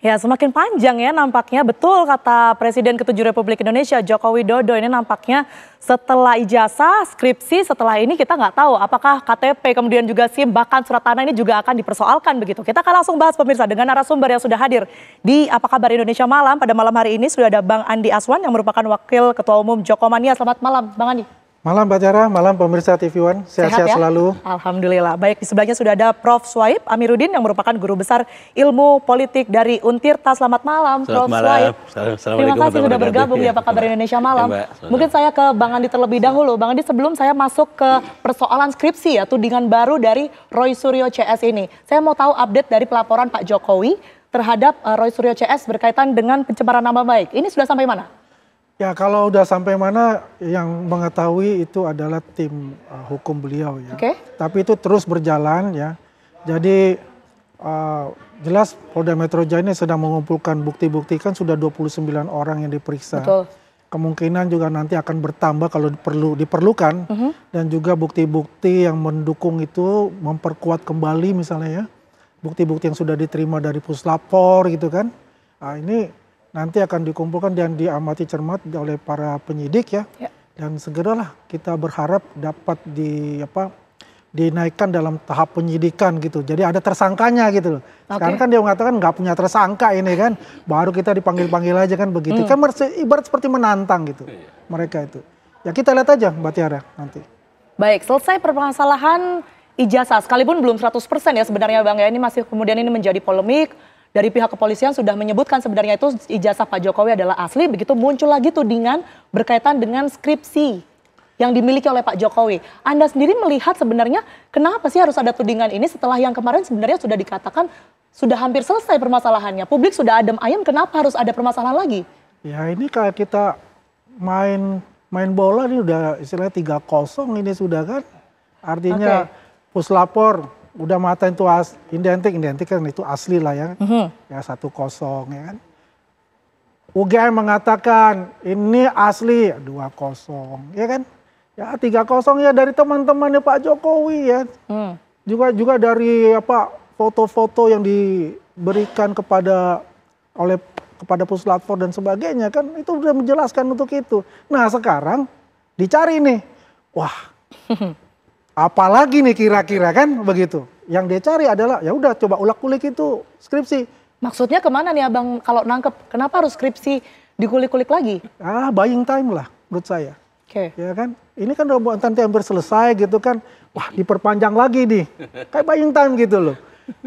Ya, semakin panjang ya nampaknya, betul kata Presiden ke-7 Republik Indonesia Joko Widodo. Ini nampaknya setelah ijazah, skripsi, setelah ini kita nggak tahu apakah KTP, kemudian juga SIM, bahkan surat tanah ini juga akan dipersoalkan begitu. Kita akan langsung bahas pemirsa dengan narasumber yang sudah hadir di Apa Kabar Indonesia Malam. Pada malam hari ini sudah ada Bang Andi Aswan yang merupakan Wakil Ketua Umum Jokomania. Selamat malam Bang Andi. Malam Mbak Tiara, malam pemirsa TV One, sehat-sehat ya? Selalu. Alhamdulillah, baik di sebelahnya sudah ada Prof. Swaib Amiruddin yang merupakan Guru Besar Ilmu Politik dari Untirta. Selamat malam Prof. Swaib. Terima kasih sudah bergabung di Apa Kabar Indonesia Malam. Mungkin saya ke Bang Andi terlebih dahulu. Bang Andi, sebelum saya masuk ke persoalan skripsi ya, tudingan baru dari Roy Suryo CS ini. Saya mau tahu update dari pelaporan Pak Jokowi terhadap Roy Suryo CS berkaitan dengan pencemaran nama baik. Ini sudah sampai mana? Ya kalau udah sampai mana yang mengetahui itu adalah tim hukum beliau ya. Tapi itu terus berjalan ya. Jadi jelas Polda Metro Jaya ini sedang mengumpulkan bukti-bukti, kan sudah 29 orang yang diperiksa. Betul. Kemungkinan juga nanti akan bertambah kalau diperlukan. Dan juga bukti-bukti yang mendukung itu memperkuat kembali misalnya ya. Bukti-bukti yang sudah diterima dari Puslapor gitu kan. Nah, ini nanti akan dikumpulkan dan diamati cermat oleh para penyidik ya. Dan segeralah kita berharap dapat dinaikkan dalam tahap penyidikan gitu. Jadi ada tersangkanya gitu loh. Sekarang kan dia mengatakan nggak punya tersangka ini kan. Baru kita dipanggil-panggil aja kan begitu. Kan ibarat seperti menantang gitu mereka itu. Ya kita lihat aja Mbak Tiara nanti. Baik, selesai permasalahan ijazah. Sekalipun belum 100% ya sebenarnya Bang ya. Ini masih kemudian ini menjadi polemik. Dari pihak kepolisian sudah menyebutkan sebenarnya itu ijazah Pak Jokowi adalah asli, begitu muncul lagi tudingan berkaitan dengan skripsi yang dimiliki oleh Pak Jokowi. Anda sendiri melihat sebenarnya kenapa sih harus ada tudingan ini setelah yang kemarin sebenarnya sudah dikatakan sudah hampir selesai permasalahannya. Publik sudah adem ayem, kenapa harus ada permasalahan lagi? Ya ini kayak kita main bola ini udah istilahnya 3-0 ini sudah kan. Artinya Puslapor udah matain itu identik kan itu asli lah ya. Ya 1-0 ya kan. UGM mengatakan ini asli 2-0 ya kan. Ya 3-0 ya dari teman-temannya Pak Jokowi ya. Juga dari foto-foto yang diberikan kepada Puslapor dan sebagainya kan itu sudah menjelaskan untuk itu. Nah sekarang dicari nih. Wah. Apalagi nih kira-kira kan begitu. Yang dia cari adalah ya udah coba ulak-kulik itu skripsi. Maksudnya kemana nih Abang kalau nangkep? Kenapa harus skripsi dikulik-kulik lagi? Buying time lah menurut saya. Ya kan? Ini kan udah nanti hampir selesai gitu kan. Wah diperpanjang lagi nih. Kayak buying time gitu loh.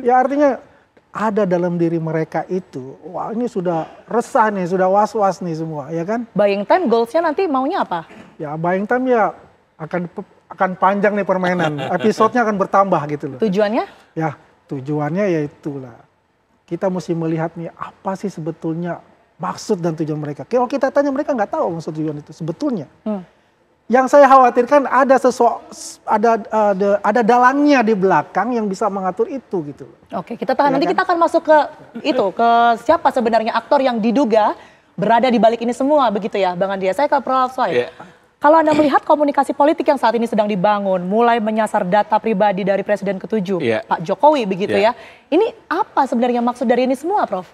Ya artinya ada dalam diri mereka itu. Wah ini sudah resah nih, sudah was-was nih semua ya kan. Buying time goalsnya nanti maunya apa? Ya buying time ya akan panjang nih permainan, episodenya akan bertambah gitu loh. Tujuannya? Ya tujuannya ya itulah. Kita mesti melihat nih apa sih sebetulnya maksud dan tujuan mereka. Kalau kita tanya mereka nggak tahu maksud tujuan itu sebetulnya. Yang saya khawatirkan ada dalangnya di belakang yang bisa mengatur itu gitu loh. Oke, kita tahan. Nanti kita akan masuk ke siapa sebenarnya aktor yang diduga berada di balik ini semua begitu ya Bang Andi. Saya ke Prof. Swaib. Kalau Anda melihat komunikasi politik yang saat ini sedang dibangun, mulai menyasar data pribadi dari Presiden ke-7, Pak Jokowi begitu ya. Ini apa sebenarnya maksud dari ini semua, Prof?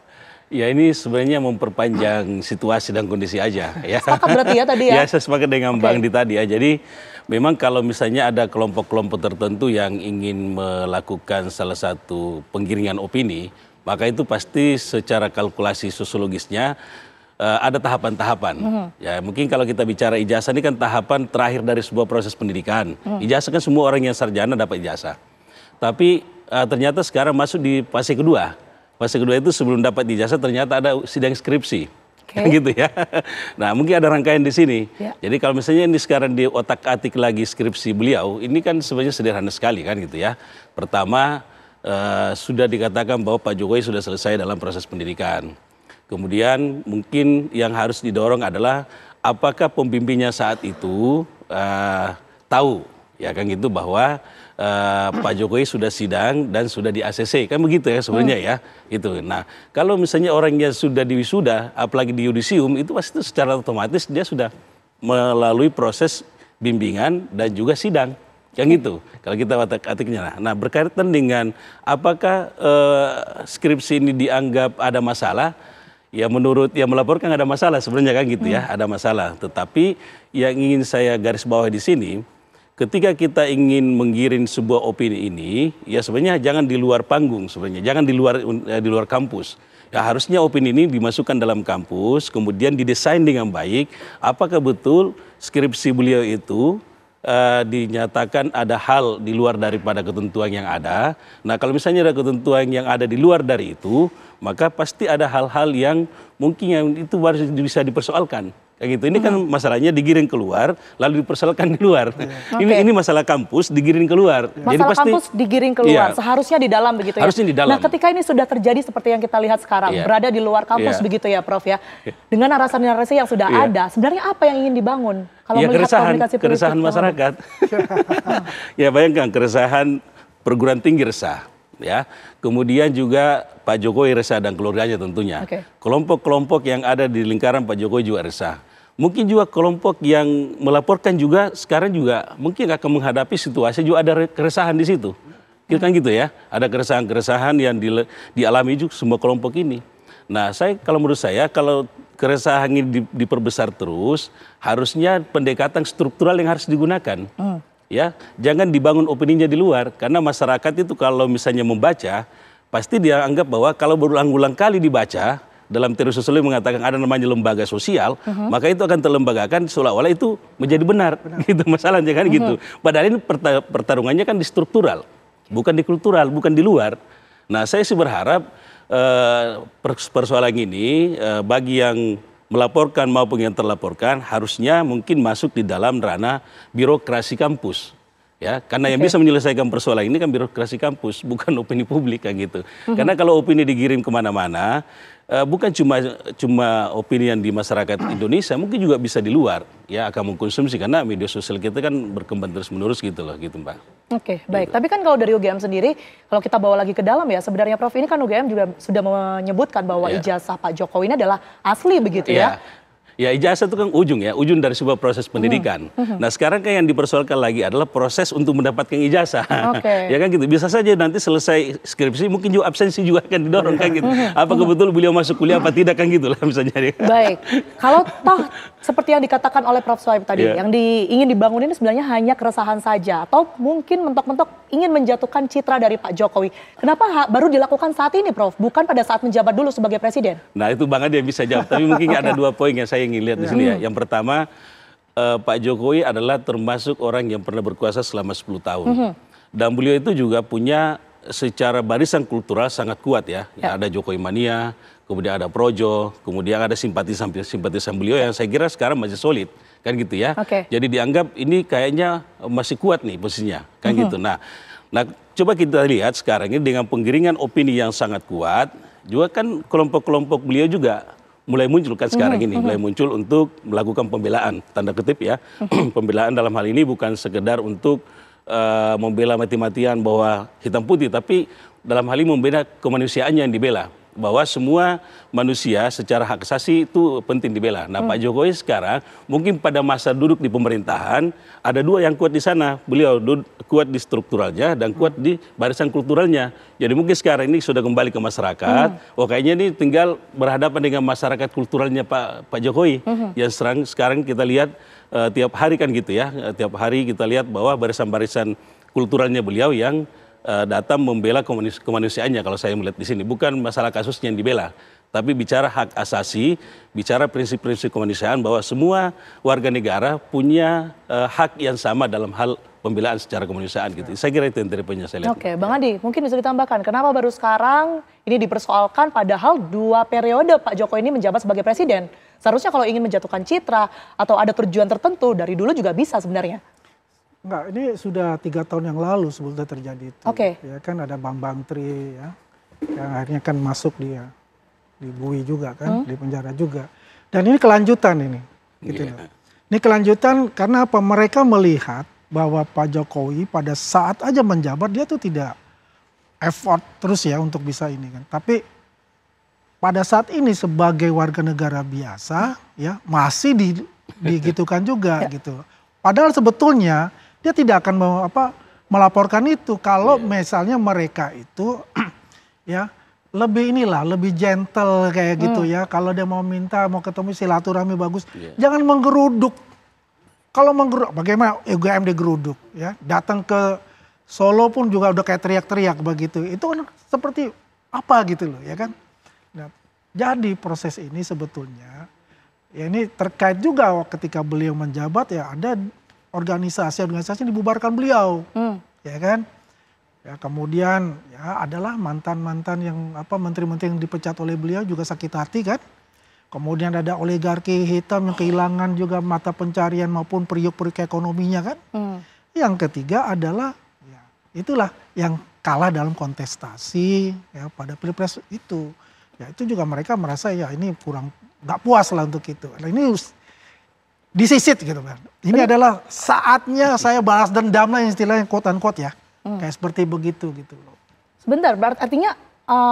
Ya ini sebenarnya memperpanjang situasi dan kondisi aja. Ya. Sepakat berarti ya tadi ya? Ya saya sepakat dengan Bang Andi tadi ya. Jadi memang kalau misalnya ada kelompok-kelompok tertentu yang ingin melakukan salah satu penggiringan opini, maka itu pasti secara kalkulasi sosiologisnya ada tahapan-tahapan. Ya mungkin kalau kita bicara ijazah ini kan tahapan terakhir dari sebuah proses pendidikan. Ijazah kan semua orang yang sarjana dapat ijazah. Tapi ternyata sekarang masuk di fase kedua. Fase kedua itu sebelum dapat ijazah ternyata ada sidang skripsi. Gitu ya. Nah mungkin ada rangkaian di sini. Jadi kalau misalnya ini sekarang di otak-atik lagi skripsi beliau, ini kan sebenarnya sederhana sekali kan gitu ya. Pertama sudah dikatakan bahwa Pak Jokowi sudah selesai dalam proses pendidikan. Kemudian mungkin yang harus didorong adalah apakah pembimbingnya saat itu tahu ya kan gitu bahwa Pak Jokowi sudah sidang dan sudah di ACC kan begitu ya sebenarnya ya itu. Nah kalau misalnya orangnya sudah diwisuda apalagi di yudisium itu pasti secara otomatis dia sudah melalui proses bimbingan dan juga sidang Yang gitu, kalau kita atiknya. Nah, berkaitan dengan apakah skripsi ini dianggap ada masalah, ya menurut yang melaporkan ada masalah sebenarnya kan gitu ya, ada masalah. Tetapi yang ingin saya garis bawah di sini, ketika kita ingin menggiring sebuah opini ini, ya sebenarnya jangan di luar panggung sebenarnya, jangan di luar kampus. Ya harusnya opini ini dimasukkan dalam kampus, kemudian didesain dengan baik, apakah betul skripsi beliau itu dinyatakan ada hal di luar daripada ketentuan yang ada. Nah, kalau misalnya ada ketentuan yang ada di luar dari itu, maka pasti ada hal-hal yang mungkin yang itu harus bisa dipersoalkan. Kayak gitu. Ini kan masalahnya digiring keluar, lalu dipersoalkan di luar. Ini masalah kampus digiring keluar. Masalah jadi pasti, kampus digiring keluar, iya, seharusnya di dalam begitu ya. Harusnya di dalam. Nah, ketika ini sudah terjadi seperti yang kita lihat sekarang, berada di luar kampus begitu ya, Prof ya. Dengan narasi-narasi yang sudah ada, sebenarnya apa yang ingin dibangun? Kalau melihat komunikasi politik, keresahan masyarakat. Ya bayangkan keresahan perguruan tinggi resah. Ya, kemudian juga Pak Jokowi resah dan keluarganya tentunya. Kelompok-kelompok yang ada di lingkaran Pak Jokowi juga resah. Mungkin juga kelompok yang melaporkan juga sekarang juga mungkin akan menghadapi situasi juga ada keresahan di situ. Kan gitu ya, ada keresahan-keresahan yang dialami juga semua kelompok ini. Nah, kalau menurut saya kalau keresahan ini diperbesar terus, harusnya pendekatan struktural yang harus digunakan. Ya, jangan dibangun opininya di luar, karena masyarakat itu kalau misalnya membaca, pasti dia anggap bahwa kalau berulang-ulang kali dibaca, dalam teori sosiologi mengatakan ada namanya lembaga sosial, maka itu akan terlembagakan seolah-olah itu menjadi benar. Gitu masalahnya kan gitu. Padahal ini pertarungannya kan di struktural, bukan di kultural, bukan di luar. Nah, saya sih berharap persoalan ini bagi yang melaporkan maupun yang terlaporkan harusnya mungkin masuk di dalam ranah birokrasi kampus. Ya, karena yang bisa menyelesaikan persoalan ini kan birokrasi kampus, bukan opini publik kan gitu. Karena kalau opini digiring kemana-mana, bukan cuma opini yang di masyarakat Indonesia, mungkin juga bisa di luar ya akan mengkonsumsi karena media sosial kita kan berkembang terus-menerus gitu loh, gitu Mbak. Oke, baik. Tapi kan kalau dari UGM sendiri, kalau kita bawa lagi ke dalam ya, sebenarnya Prof ini kan UGM juga sudah menyebutkan bahwa ijazah Pak Jokowi ini adalah asli begitu ya. Ya, ijazah itu kan ujung dari sebuah proses pendidikan. Nah, sekarang kan yang dipersoalkan lagi adalah proses untuk mendapatkan ijazah. Ya kan gitu. Bisa saja nanti selesai skripsi mungkin juga absensi juga akan didorong kan gitu. Apakah betul beliau masuk kuliah apa tidak kan gitu lah bisa jadi. Baik. Kalau toh seperti yang dikatakan oleh Prof Sohaib tadi, yang ingin dibangun ini sebenarnya hanya keresahan saja atau mungkin mentok-mentok ingin menjatuhkan citra dari Pak Jokowi. Kenapa baru dilakukan saat ini, Prof? Bukan pada saat menjabat dulu sebagai presiden? Nah, itu Bang Ade yang bisa jawab. Tapi mungkin ada dua poin yang saya ingin lihat di sini ya. Yang pertama, Pak Jokowi adalah termasuk orang yang pernah berkuasa selama 10 tahun. Dan beliau itu juga punya secara barisan kultural sangat kuat ya. Ada Jokowi mania, kemudian ada Projo, kemudian ada simpatisan beliau yang saya kira sekarang masih solid. Kan gitu ya. Jadi dianggap ini kayaknya masih kuat nih posisinya. Kan gitu. Nah, coba kita lihat sekarang ini dengan penggiringan opini yang sangat kuat, juga kan kelompok-kelompok beliau juga mulai muncul kan sekarang ini, mulai muncul untuk melakukan pembelaan, tanda kutip ya. Pembelaan dalam hal ini bukan sekedar untuk membela mati-matian bahwa hitam putih, tapi dalam hal ini membela kemanusiaannya yang dibela. Bahwa semua manusia secara hak asasi itu penting dibela. Nah, Pak Jokowi sekarang mungkin pada masa duduk di pemerintahan ada dua yang kuat di sana. Beliau kuat di strukturalnya dan kuat di barisan kulturalnya. Jadi mungkin sekarang ini sudah kembali ke masyarakat. Oh, kayaknya ini tinggal berhadapan dengan masyarakat kulturalnya Pak Jokowi. Yang sekarang kita lihat tiap hari kan gitu ya. Tiap hari kita lihat bahwa barisan-barisan kulturalnya beliau yang datang membela kemanusiaannya kalau saya melihat di sini. Bukan masalah kasusnya yang dibela, tapi bicara hak asasi, bicara prinsip-prinsip kemanusiaan bahwa semua warga negara punya hak yang sama dalam hal pembelaan secara kemanusiaan gitu. Saya kira itu yang dari saya lihat. Oke, Bang Adi, mungkin bisa ditambahkan kenapa baru sekarang ini dipersoalkan padahal 2 periode Pak Jokowi ini menjabat sebagai presiden. Seharusnya kalau ingin menjatuhkan citra atau ada tujuan tertentu dari dulu juga bisa sebenarnya. Enggak, ini sudah 3 tahun yang lalu sebetulnya terjadi itu. Ya kan ada Bambang Tri ya, yang akhirnya kan masuk dia, dibui juga kan, di penjara juga. Dan ini kelanjutan ini, gitu loh. Ini kelanjutan karena apa? Mereka melihat bahwa Pak Jokowi pada saat aja menjabat dia tuh tidak effort terus ya untuk bisa ini kan. Tapi pada saat ini sebagai warga negara biasa ya masih digitukan juga gitu. Padahal sebetulnya dia tidak akan melaporkan itu kalau misalnya mereka itu ya lebih gentle kayak gitu ya. Kalau dia mau minta, mau ketemu silaturahmi bagus, jangan menggeruduk. Kalau menggeruduk, bagaimana UGM digeruduk ya? Datang ke Solo pun juga udah kayak teriak-teriak begitu. Itu kan seperti apa gitu loh ya kan. Nah, jadi proses ini sebetulnya ya ini terkait juga ketika beliau menjabat ya ada organisasi yang dibubarkan beliau, ya kan? Ya kemudian ya adalah mantan-mantan yang menteri-menteri yang dipecat oleh beliau juga sakit hati kan? Kemudian ada oligarki hitam yang kehilangan juga mata pencarian maupun periuk-periuk ekonominya kan? Yang ketiga adalah ya itulah yang kalah dalam kontestasi ya pada pilpres itu. Ya itu juga mereka merasa ya ini kurang nggak puas lah untuk itu. Nah, ini disisit gitu kan. Ini adalah saatnya saya balas dendam lah istilahnya quote unquote ya. Kayak seperti begitu gitu loh. Sebentar, berarti artinya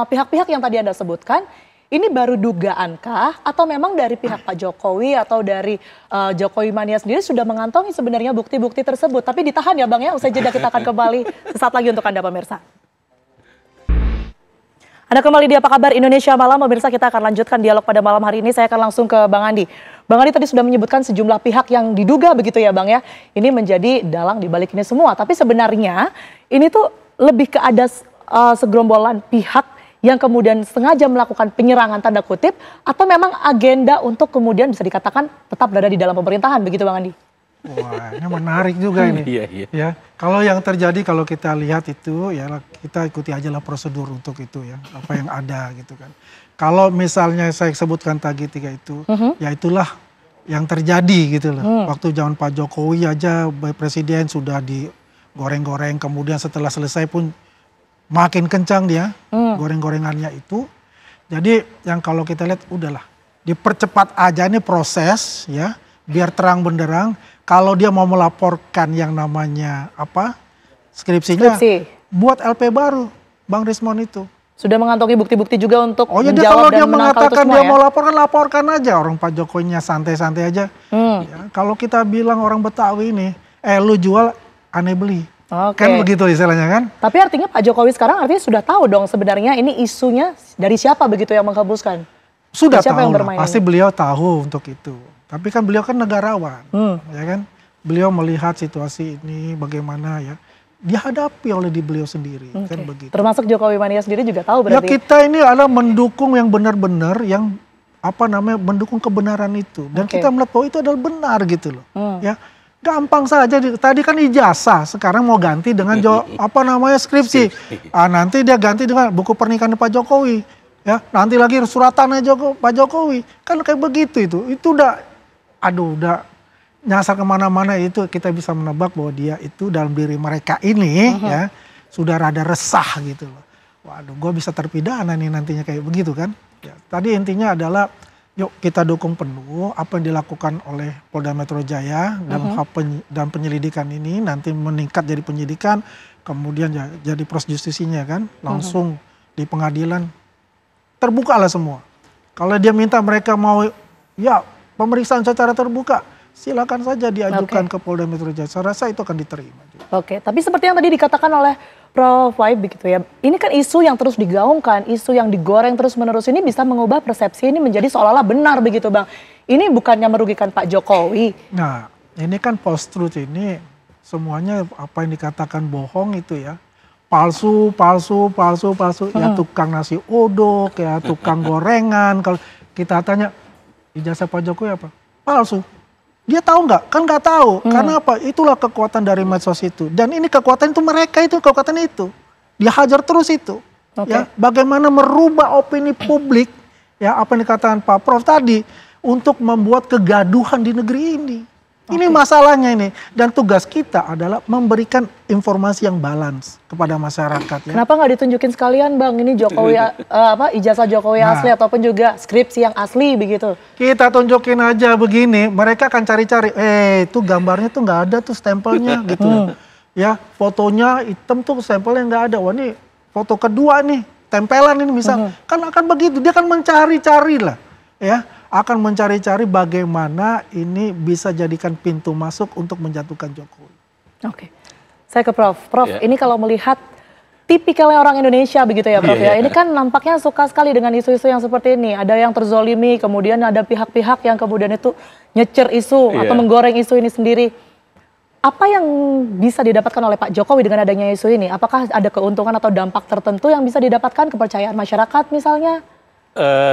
pihak-pihak yang tadi Anda sebutkan ini baru dugaankah atau memang dari pihak Pak Jokowi atau dari Jokowi Mania sendiri sudah mengantongi sebenarnya bukti-bukti tersebut. Tapi ditahan ya Bang ya, usai jeda kita akan kembali sesaat lagi untuk Anda pemirsa. Anda kembali di Apa Kabar Indonesia Malam, pemirsa kita akan lanjutkan dialog pada malam hari ini. Saya akan langsung ke Bang Andi. Bang Andi tadi sudah menyebutkan sejumlah pihak yang diduga begitu ya Bang ya. Ini menjadi dalang di balik ini semua. Tapi sebenarnya ini tuh lebih ke ada segerombolan pihak yang kemudian sengaja melakukan penyerangan tanda kutip. Atau memang agenda untuk kemudian bisa dikatakan tetap berada di dalam pemerintahan begitu Bang Andi? Wah ini menarik juga ini. Ya, kalau yang terjadi kalau kita lihat itu ya kita ikuti aja lah prosedur untuk itu ya apa yang ada gitu kan. Kalau misalnya saya sebutkan tadi tiga itu, ya itulah yang terjadi gitu loh. Waktu zaman Pak Jokowi aja presiden sudah digoreng-goreng, kemudian setelah selesai pun makin kencang dia goreng-gorengannya itu. Jadi yang kalau kita lihat udahlah dipercepat aja ini proses ya biar terang benderang. Kalau dia mau melaporkan yang namanya skripsinya, buat LP baru, Bang Rismon itu. Sudah mengantongi bukti-bukti juga untuk menjawab kalau dia mengatakan dia mau laporkan aja. Orang Pak Jokowinya santai-santai aja. Ya, kalau kita bilang orang Betawi ini, lu jual, aneh beli. Kan begitu istilahnya kan. Tapi artinya Pak Jokowi sekarang artinya sudah tahu dong sebenarnya ini isunya dari siapa begitu yang menghembuskan? Sudah tahu lah, pasti beliau tahu untuk itu. Tapi kan beliau kan negarawan, ya kan. Beliau melihat situasi ini bagaimana ya dihadapi oleh beliau sendiri, kan begitu. Termasuk Jokowi Mania sendiri juga tahu berarti. Ya kita ini adalah mendukung yang benar-benar yang mendukung kebenaran itu. Dan kita melihat bahwa itu adalah benar gitu loh. Ya gampang saja. Tadi kan ijazah, sekarang mau ganti dengan skripsi. Nanti dia ganti dengan buku pernikahan Pak Jokowi. Ya nanti lagi suratannya Pak Jokowi. Kan kayak begitu itu udah nyasar kemana-mana. Itu kita bisa menebak bahwa dia itu dalam diri mereka ini ya sudah rada resah gitu loh. Waduh, gue bisa terpidana nih nantinya kayak begitu kan. Ya, tadi intinya adalah yuk kita dukung penuh apa yang dilakukan oleh Polda Metro Jaya dalam penyelidikan ini, nanti meningkat jadi penyidikan, kemudian jadi proses justisinya kan langsung di pengadilan terbuka lah semua. Kalau dia minta mereka mau ya pemeriksaan secara terbuka, silakan saja diajukan ke Polda Metro Jaya. Saya rasa itu akan diterima. Tapi seperti yang tadi dikatakan oleh Prof. Waib begitu ya. Ini kan isu yang terus digaungkan, isu yang digoreng terus-menerus ini bisa mengubah persepsi ini menjadi seolah-olah benar begitu Bang. Ini bukannya merugikan Pak Jokowi. Nah, ini kan post-truth ini semuanya apa yang dikatakan bohong itu ya. Palsu. Ya tukang nasi uduk, ya tukang gorengan. Kalau kita tanya ijazah Pak Jokowi apa? Palsu. Dia tahu nggak? Kan nggak tahu. Karena apa? Itulah kekuatan dari medsos itu. Dan ini kekuatan itu mereka itu kekuatan itu. Dia hajar terus itu. Ya, bagaimana merubah opini publik? Ya, apa yang dikatakan Pak Prof tadi untuk membuat kegaduhan di negeri ini. Ini masalahnya ini. Dan tugas kita adalah memberikan informasi yang balance kepada masyarakat. Ya. Kenapa nggak ditunjukin sekalian Bang? Ini Jokowi ijazah Jokowi asli ataupun juga skripsi yang asli begitu? Kita tunjukin aja begini. Mereka akan cari-cari. Itu gambarnya tuh nggak ada tuh stempelnya gitu. Ya fotonya hitam tuh stempelnya nggak ada. Wah ini foto kedua nih tempelan ini misal. Kan akan begitu. Dia akan mencari-cari lah. Ya. Akan mencari-cari bagaimana ini bisa jadikan pintu masuk untuk menjatuhkan Jokowi. Oke, saya ke Prof. Prof, Ya. ini kalau melihat tipikalnya orang Indonesia begitu ya Prof Iya, ya. iya. Ini kan nampaknya suka sekali dengan isu-isu yang seperti ini. Ada yang terzolimi, kemudian ada pihak-pihak yang kemudian itu nyecer isu Iya. atau menggoreng isu ini sendiri. Apa yang bisa didapatkan oleh Pak Jokowi dengan adanya isu ini? Apakah ada keuntungan atau dampak tertentu yang bisa didapatkan, kepercayaan masyarakat misalnya?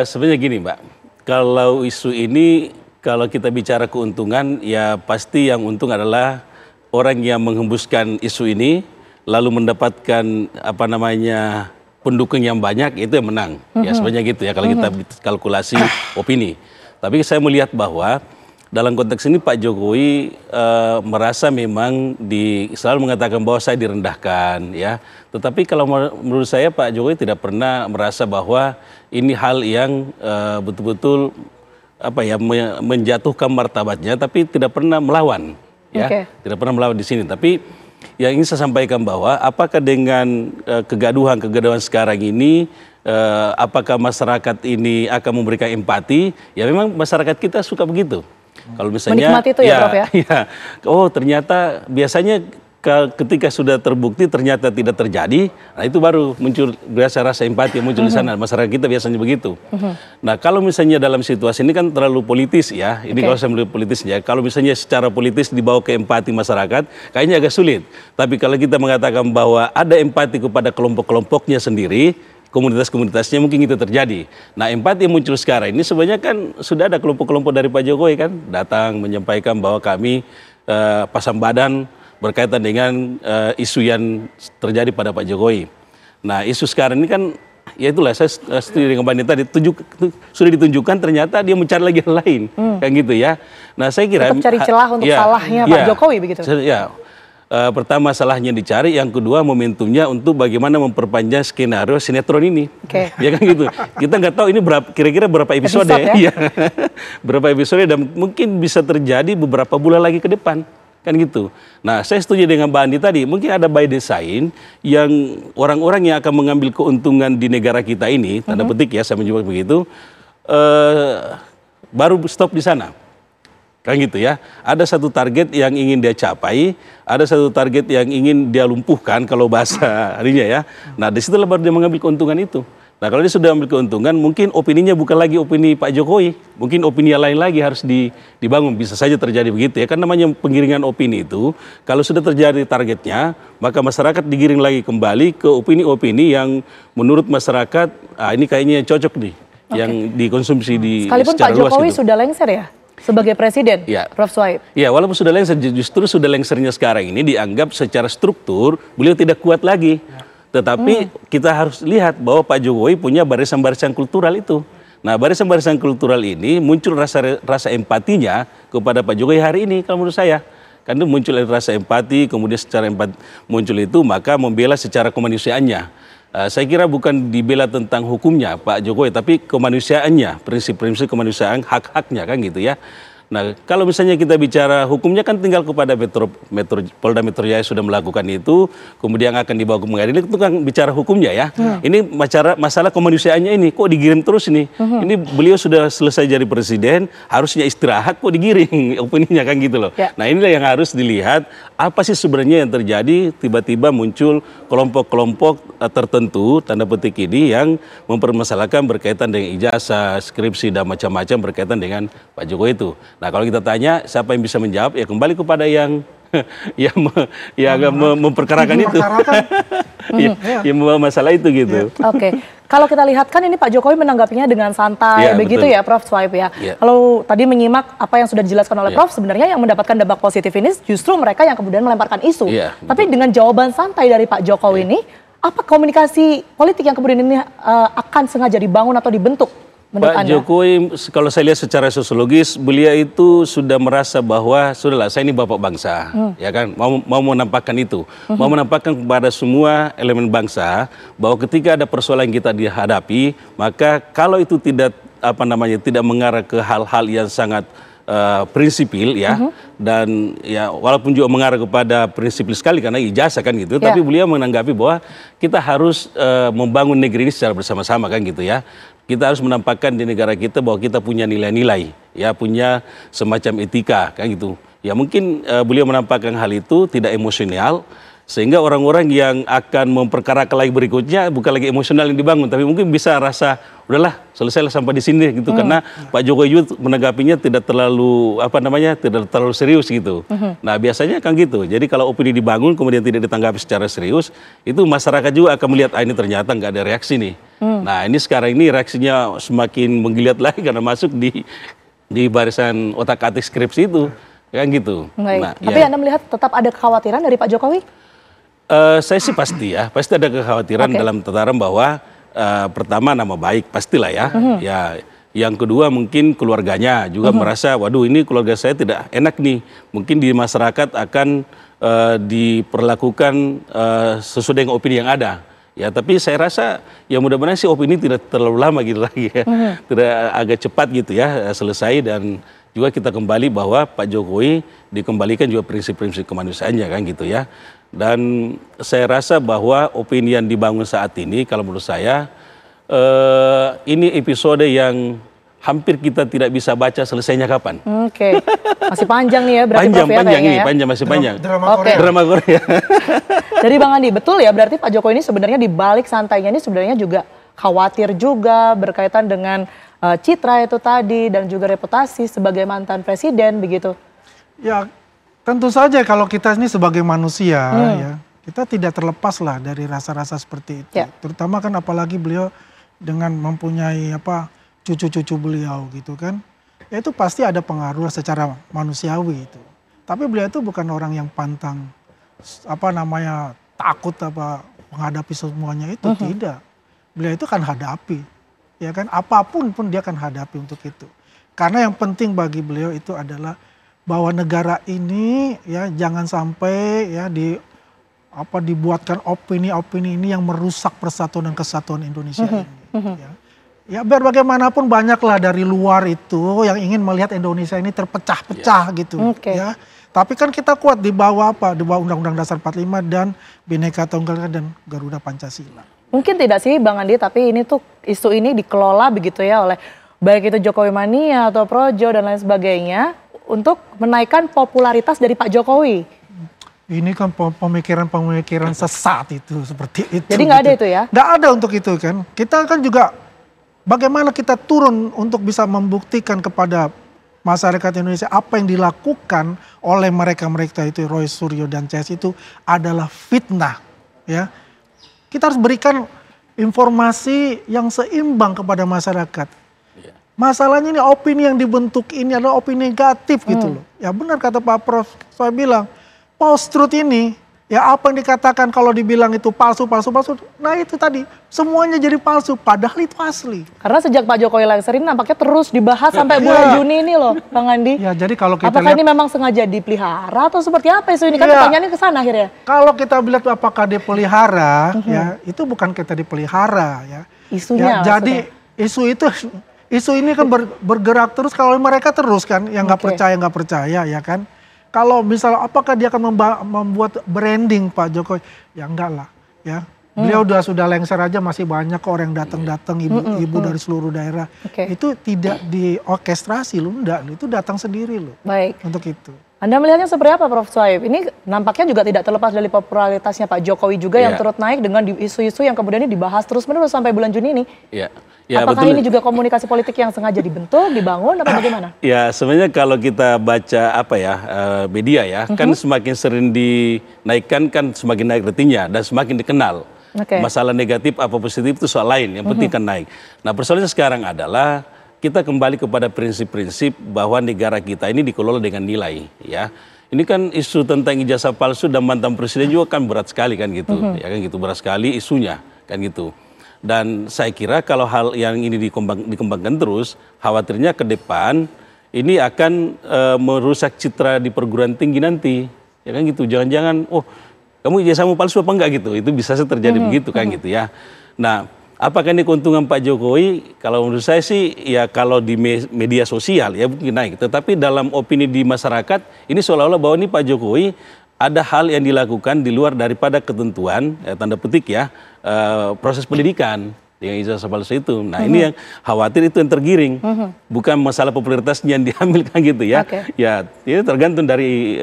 Sebenarnya gini Mbak, kalau isu ini kalau kita bicara keuntungan ya pasti yang untung adalah orang yang menghembuskan isu ini lalu mendapatkan apa namanya pendukung yang banyak itu yang menang. Ya sebenarnya gitu ya kalau kita kalkulasi opini. Tapi saya melihat bahwa dalam konteks ini Pak Jokowi merasa memang selalu mengatakan bahwa saya direndahkan ya. Tetapi kalau menurut saya Pak Jokowi tidak pernah merasa bahwa ini hal yang betul-betul apa ya menjatuhkan martabatnya, tapi tidak pernah melawan ya. Tidak pernah melawan di sini. Tapi yang ingin saya sampaikan bahwa apakah dengan kegaduhan sekarang ini apakah masyarakat ini akan memberikan empati? Ya memang masyarakat kita suka begitu. Kalau misalnya menikmati itu ya, Prof ya? Ya, oh ternyata biasanya ketika sudah terbukti ternyata tidak terjadi, nah itu baru muncul rasa empati yang muncul di sana. Masyarakat kita biasanya begitu. Nah kalau misalnya dalam situasi ini kan terlalu politis ya, ini kalau saya melihat politisnya, kalau misalnya secara politis dibawa ke empati masyarakat, kayaknya agak sulit. Tapi kalau kita mengatakan bahwa ada empati kepada kelompok-kelompoknya sendiri, komunitas-komunitasnya mungkin itu terjadi. Nah empati yang muncul sekarang ini sebenarnya kan sudah ada kelompok-kelompok dari Pak Jokowi kan datang menyampaikan bahwa kami pasang badan berkaitan dengan isu yang terjadi pada Pak Jokowi. Nah isu sekarang ini kan ya itulah saya setuju dengan Mbak Nita sudah ditunjukkan ternyata dia mencari lagi hal lain kan gitu ya. Nah saya kira tetap cari celah untuk salahnya Pak Jokowi begitu. Ya. Pertama salahnya dicari, yang kedua momentumnya untuk bagaimana memperpanjang skenario sinetron ini. Ya kan gitu. Kita nggak tahu ini kira-kira berapa episode ya. Berapa episode dan mungkin bisa terjadi beberapa bulan lagi ke depan. Kan gitu. Nah saya setuju dengan Mbak Andi tadi, mungkin ada by design yang orang-orang yang akan mengambil keuntungan di negara kita ini, tanda petik ya saya menyebut begitu, baru stop di sana. Kan gitu ya, ada satu target yang ingin dia capai, ada satu target yang ingin dia lumpuhkan kalau bahasa harinya ya. Nah disitulah baru dia mengambil keuntungan itu. Nah kalau dia sudah ambil keuntungan, mungkin opininya bukan lagi opini Pak Jokowi, mungkin opini yang lain lagi harus dibangun. Bisa saja terjadi begitu ya, kan namanya penggiringan opini itu, kalau sudah terjadi targetnya, maka masyarakat digiring lagi kembali ke opini-opini yang menurut masyarakat, ini kayaknya cocok nih, yang dikonsumsi sekalipun secara Pak Jokowi luas gitu. sudah lengser ya? Sebagai presiden, ya. Prof Suhaib. Ya, walaupun sudah lengser, justru sudah lengsernya sekarang ini dianggap secara struktur beliau tidak kuat lagi. Tetapi kita harus lihat bahwa Pak Jokowi punya barisan-barisan kultural itu. Nah, barisan-barisan kultural ini muncul rasa empatinya kepada Pak Jokowi hari ini kalau menurut saya. Karena muncul rasa empati, kemudian secara muncul itu maka membela secara kemanusiaannya. Saya kira bukan dibela tentang hukumnya Pak Jokowi, tapi kemanusiaannya, prinsip-prinsip kemanusiaan, hak-haknya kan gitu ya. Nah kalau misalnya kita bicara hukumnya kan tinggal kepada Polda Metro Jaya sudah melakukan itu, kemudian akan dibawa ke pengadilan, itu kan bicara hukumnya ya. Ini masalah kemanusiaannya ini, kok digiring terus nih. Ini beliau sudah selesai jadi presiden, harusnya istirahat, kok digiring opininya kan gitu loh. Nah inilah yang harus dilihat, apa sih sebenarnya yang terjadi, tiba-tiba muncul kelompok-kelompok tertentu, tanda petik ini, yang mempermasalahkan berkaitan dengan ijazah, skripsi, dan macam-macam berkaitan dengan Pak Jokowi itu. Nah kalau kita tanya siapa yang bisa menjawab, ya kembali kepada yang memperkarakan itu, yang membawa masalah itu gitu. Oke. Kalau kita lihat kan ini Pak Jokowi menanggapinya dengan santai begitu ya Prof Suhaib ya. Kalau tadi menyimak apa yang sudah dijelaskan oleh Prof, sebenarnya yang mendapatkan dampak positif ini justru mereka yang kemudian melemparkan isu. Tapi dengan jawaban santai dari Pak Jokowi ini, apa komunikasi politik yang kemudian ini akan sengaja dibangun atau dibentuk? Pak Jokowi, kalau saya lihat secara sosiologis, beliau itu sudah merasa bahwa sudahlah saya ini bapak bangsa, ya kan, mau menampakkan itu, mau menampakkan kepada semua elemen bangsa bahwa ketika ada persoalan yang kita dihadapi, maka kalau itu tidak tidak mengarah ke hal-hal yang sangat prinsipil ya, dan ya walaupun juga mengarah kepada prinsipil sekali karena ijazah kan gitu, tapi beliau menanggapi bahwa kita harus membangun negeri ini secara bersama-sama kan gitu ya. Kita harus menampakkan di negara kita bahwa kita punya nilai-nilai, ya punya semacam etika kan gitu. ya mungkin beliau menampakkan hal itu tidak emosional, sehingga orang-orang yang akan memperkarakan lagi berikutnya bukan lagi emosional yang dibangun, tapi mungkin bisa rasa udahlah selesailah sampai di sini gitu, karena Pak Jokowi juga menanggapinya tidak terlalu tidak terlalu serius gitu. Nah biasanya kan gitu. Jadi kalau opini dibangun kemudian tidak ditanggapi secara serius, itu masyarakat juga akan melihat ini ternyata nggak ada reaksi nih. Nah ini sekarang ini reaksinya semakin menggeliat lagi karena masuk di barisan otak-atik skripsi itu, kan gitu. Baik. Nah, tapi Anda melihat tetap ada kekhawatiran dari Pak Jokowi? Saya sih pasti ada kekhawatiran dalam tataran bahwa pertama nama baik pastilah ya. Ya, yang kedua mungkin keluarganya juga merasa, waduh ini keluarga saya tidak enak nih. Mungkin di masyarakat akan diperlakukan sesuai dengan opini yang ada. Ya, tapi saya rasa ya mudah-mudahan sih opini tidak terlalu lama gitu lagi ya. Tidak agak cepat gitu ya selesai, dan juga kita kembali bahwa Pak Jokowi dikembalikan juga prinsip-prinsip kemanusiaannya kan gitu ya. Dan saya rasa bahwa opini yang dibangun saat ini kalau menurut saya ini episode yang hampir kita tidak bisa baca selesainya kapan. Oke. Masih panjang nih ya berarti Prof ya kayaknya ya. Panjang, masih panjang. Drama Korea. Jadi Bang Andi, betul ya berarti Pak Jokowi ini sebenarnya di balik santainya ini sebenarnya juga khawatir juga berkaitan dengan citra itu tadi dan juga reputasi sebagai mantan presiden begitu. Ya tentu saja kalau kita ini sebagai manusia ya, kita tidak terlepas lah dari rasa-rasa seperti itu. Ya. Terutama kan apalagi beliau dengan mempunyai cucu-cucu beliau gitu kan. Ya itu pasti ada pengaruh secara manusiawi itu. Tapi beliau itu bukan orang yang pantang takut menghadapi semuanya itu, tidak. Beliau itu kan hadapi. Ya kan, apapun pun dia akan hadapi untuk itu. Karena yang penting bagi beliau itu adalah bahwa negara ini ya jangan sampai ya dibuatkan opini-opini ini yang merusak persatuan dan kesatuan Indonesia ini. Ya biar bagaimanapun banyaklah dari luar itu yang ingin melihat Indonesia ini terpecah-pecah gitu. Ya. Tapi kan kita kuat di bawah di bawah Undang-Undang Dasar 45 dan Bhinneka Tunggal Ika dan Garuda Pancasila. Mungkin tidak sih Bang Andi, tapi ini tuh isu ini dikelola begitu ya oleh baik itu Jokowi Mania atau Projo dan lain sebagainya untuk menaikkan popularitas dari Pak Jokowi. Ini kan pemikiran sesat itu seperti itu. Jadi nggak ada itu ya? Nggak ada untuk itu kan. Kita kan juga bagaimana kita turun untuk bisa membuktikan kepada masyarakat Indonesia apa yang dilakukan oleh mereka itu Roy Suryo dan CS itu adalah fitnah ya. Kita harus berikan informasi yang seimbang kepada masyarakat. Masalahnya ini opini yang dibentuk ini adalah opini negatif gitu loh. Ya benar kata Pak Prof, saya bilang post-truth ini ya apa yang dikatakan kalau dibilang itu palsu. Nah itu tadi semuanya jadi palsu padahal itu asli. Karena sejak Pak Jokowi lengser ini nampaknya terus dibahas sampai bulan Juni ini loh Bang Andi. Ya jadi kalau kita apakah ini memang sengaja dipelihara atau seperti apa isu ini? Kan pertanyaannya ke sana akhirnya. Kalau kita lihat apakah dipelihara ya itu bukan kita dipelihara ya. Isunya ya, jadi isu ini kan bergerak terus kalau mereka terus kan yang nggak percaya ya kan. Kalau misalnya apakah dia akan membuat branding Pak Jokowi? Ya enggak lah ya. Beliau sudah lengser aja masih banyak orang yang datang ibu-ibu dari seluruh daerah. Itu tidak diorkestrasi loh, enggak. Itu datang sendiri loh. Baik. Untuk itu. Anda melihatnya seperti apa Prof Sohaib? Ini nampaknya juga tidak terlepas dari popularitasnya Pak Jokowi juga yang turut naik dengan isu-isu yang kemudian ini dibahas terus-menerus sampai bulan Juni ini. Iya. Ya, apakah betul. Ini juga komunikasi politik yang sengaja dibentuk, dibangun, atau bagaimana? Ya sebenarnya kalau kita baca media ya, kan semakin sering dinaikkan kan semakin naik ratingnya dan semakin dikenal. Masalah negatif apa positif itu soal lain, yang penting kan naik. Nah persoalannya sekarang adalah kita kembali kepada prinsip-prinsip bahwa negara kita ini dikelola dengan nilai ya. Ini kan isu tentang ijazah palsu dan mantan presiden juga kan berat sekali kan gitu. Ya kan gitu, berat sekali isunya kan gitu. Dan saya kira kalau hal yang ini dikembangkan terus, khawatirnya ke depan ini akan merusak citra di perguruan tinggi nanti. Ya kan gitu, jangan-jangan kamu ijazahmu palsu apa enggak gitu. Itu bisa terjadi begitu kan gitu ya. Nah, apakah ini keuntungan Pak Jokowi? Kalau menurut saya sih ya kalau di media sosial ya mungkin naik. Tetapi dalam opini di masyarakat ini seolah-olah bahwa ini Pak Jokowi ada hal yang dilakukan di luar daripada ketentuan, tanda petik ya, proses pendidikan. dengan ijazah palsu itu. Nah ini yang khawatir itu yang tergiring, bukan masalah popularitasnya yang diambil kan gitu ya. Ya ini tergantung dari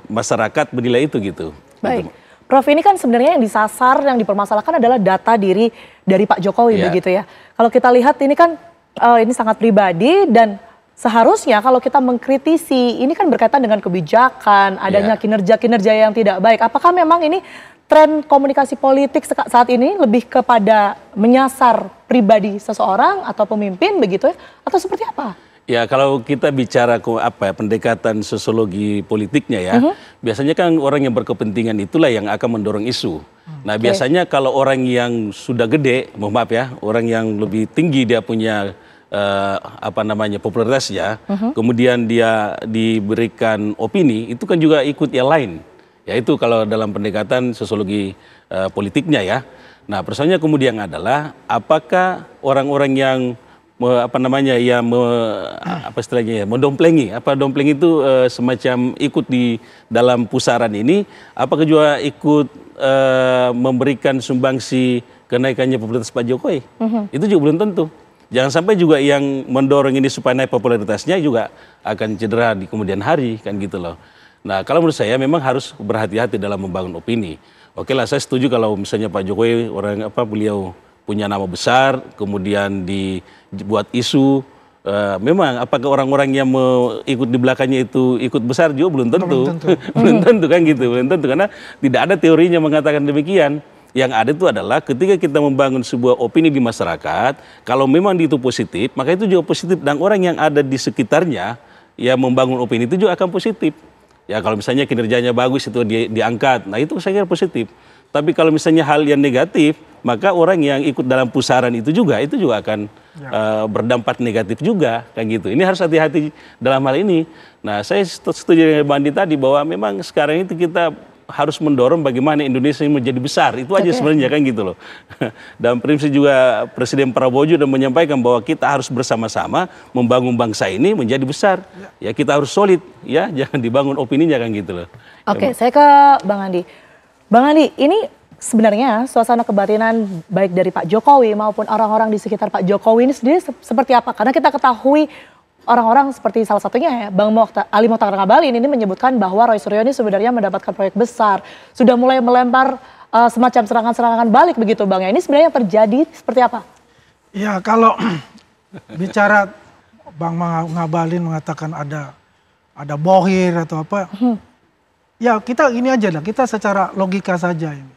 masyarakat menilai itu gitu. Baik, Prof, ini kan sebenarnya yang disasar, yang dipermasalahkan adalah data diri dari Pak Jokowi begitu ya. Kalau kita lihat ini kan ini sangat pribadi dan seharusnya kalau kita mengkritisi ini kan berkaitan dengan kebijakan, adanya kinerja-kinerja yang tidak baik. Apakah memang ini tren komunikasi politik saat ini lebih kepada menyasar pribadi seseorang atau pemimpin begitu ya? Atau seperti apa? Ya kalau kita bicara pendekatan sosiologi politiknya ya, biasanya kan orang yang berkepentingan itulah yang akan mendorong isu. Nah biasanya kalau orang yang sudah gede, mohon maaf ya, orang yang lebih tinggi dia punya popularitasnya, kemudian dia diberikan opini, itu kan juga ikut yang lain. Ya itu kalau dalam pendekatan sosiologi politiknya ya. Nah persoalannya kemudian adalah apakah orang-orang yang mendomplengi, dompleng itu semacam ikut di dalam pusaran ini, apakah juga ikut memberikan sumbangsi kenaikannya popularitas Pak Jokowi? Itu juga belum tentu. Jangan sampai juga yang mendorong ini supaya naik popularitasnya juga akan cedera di kemudian hari kan gitu loh. Nah kalau menurut saya memang harus berhati-hati dalam membangun opini. Oke lah saya setuju kalau misalnya Pak Jokowi beliau punya nama besar, kemudian dibuat isu. Memang apakah orang-orang yang ikut di belakangnya itu ikut besar juga belum tentu. Belum tentu kan gitu, belum tentu karena tidak ada teorinya mengatakan demikian. Yang ada itu adalah ketika kita membangun sebuah opini di masyarakat, kalau memang itu positif, maka itu juga positif dan orang yang ada di sekitarnya yang membangun opini itu juga akan positif. Ya kalau misalnya kinerjanya bagus itu diangkat, nah itu saya kira positif. Tapi kalau misalnya hal yang negatif, maka orang yang ikut dalam pusaran itu juga akan berdampak negatif juga, kan gitu. Ini harus hati-hati dalam hal ini. Nah, saya setuju dengan Bandi tadi bahwa memang sekarang itu kita harus mendorong bagaimana Indonesia ini menjadi besar. Itu aja sebenarnya kan gitu loh. Dan prinsip juga Presiden Prabowo juga menyampaikan bahwa kita harus bersama-sama membangun bangsa ini menjadi besar. Ya kita harus solid ya, jangan dibangun opininya kan gitu loh. Oke, saya ke Bang Andi. Bang Andi, ini sebenarnya suasana kebatinan baik dari Pak Jokowi maupun orang-orang di sekitar Pak Jokowi ini sendiri seperti apa? Karena kita ketahui orang-orang seperti salah satunya ya, Bang Ali Mokhtar Ngabalin ini menyebutkan bahwa Roy Suryo ini sebenarnya mendapatkan proyek besar. Sudah mulai melempar semacam serangan-serangan balik begitu Bang ya. Ini sebenarnya terjadi seperti apa? Ya kalau bicara Bang Ngabalin mengatakan ada bohir atau apa. Ya kita ini aja lah, kita secara logika saja ini.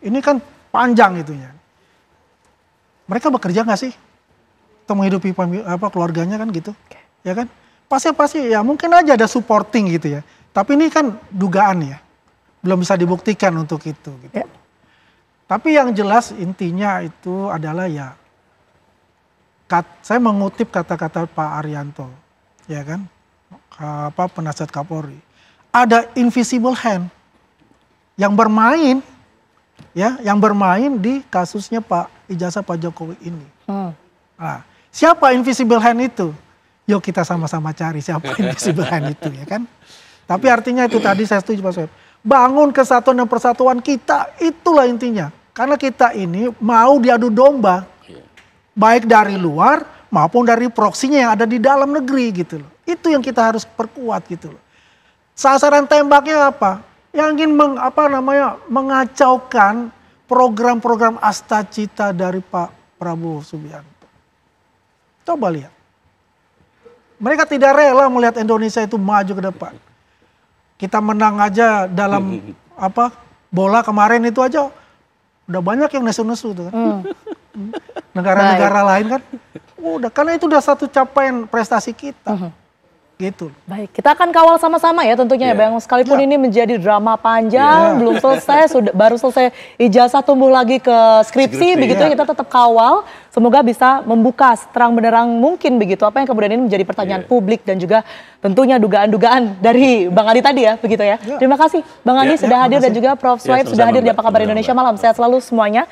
Ini kan panjang itunya. Mereka bekerja nggak sih? Untuk menghidupi keluarganya kan gitu. Ya kan? Pasti ya mungkin aja ada supporting gitu ya. Tapi ini kan dugaan ya. Belum bisa dibuktikan untuk itu gitu. Tapi yang jelas intinya itu adalah ya saya mengutip kata-kata Pak Arianto, ya kan? Penasihat Kapolri. Ada invisible hand yang bermain di kasusnya ijazah Pak Jokowi ini. Nah, siapa invisible hand itu? Yuk kita sama-sama cari siapa invisible hand itu ya kan. Tapi artinya itu tadi saya setuju Pak Soeb. Bangun kesatuan dan persatuan kita, itulah intinya. Karena kita ini mau diadu domba. Baik dari luar maupun dari proksinya yang ada di dalam negeri gitu loh. Itu yang kita harus perkuat gitu loh. Sasaran tembaknya apa? Yang ingin mengacaukan program-program Astacita dari Pak Prabowo Subianto. Coba lihat. Mereka tidak rela melihat Indonesia itu maju ke depan. Kita menang aja dalam bola kemarin itu aja udah banyak yang nesu-nesu tuh kan. Negara-negara lain kan udah, karena itu udah satu capaian prestasi kita. Gitu. Baik, kita akan kawal sama-sama ya tentunya ya Bang. Sekalipun ini menjadi drama panjang, belum selesai, baru selesai ijazah tumbuh lagi ke skripsi begitu ya, kita tetap kawal. Semoga bisa membuka terang benderang mungkin begitu apa yang kemudian ini menjadi pertanyaan publik dan juga tentunya dugaan-dugaan dari Bang Andi tadi ya begitu ya. Terima kasih Bang Andi sudah hadir dan juga Prof. Swaib sudah hadir di Apa Kabar Indonesia Malam. Sehat selalu semuanya.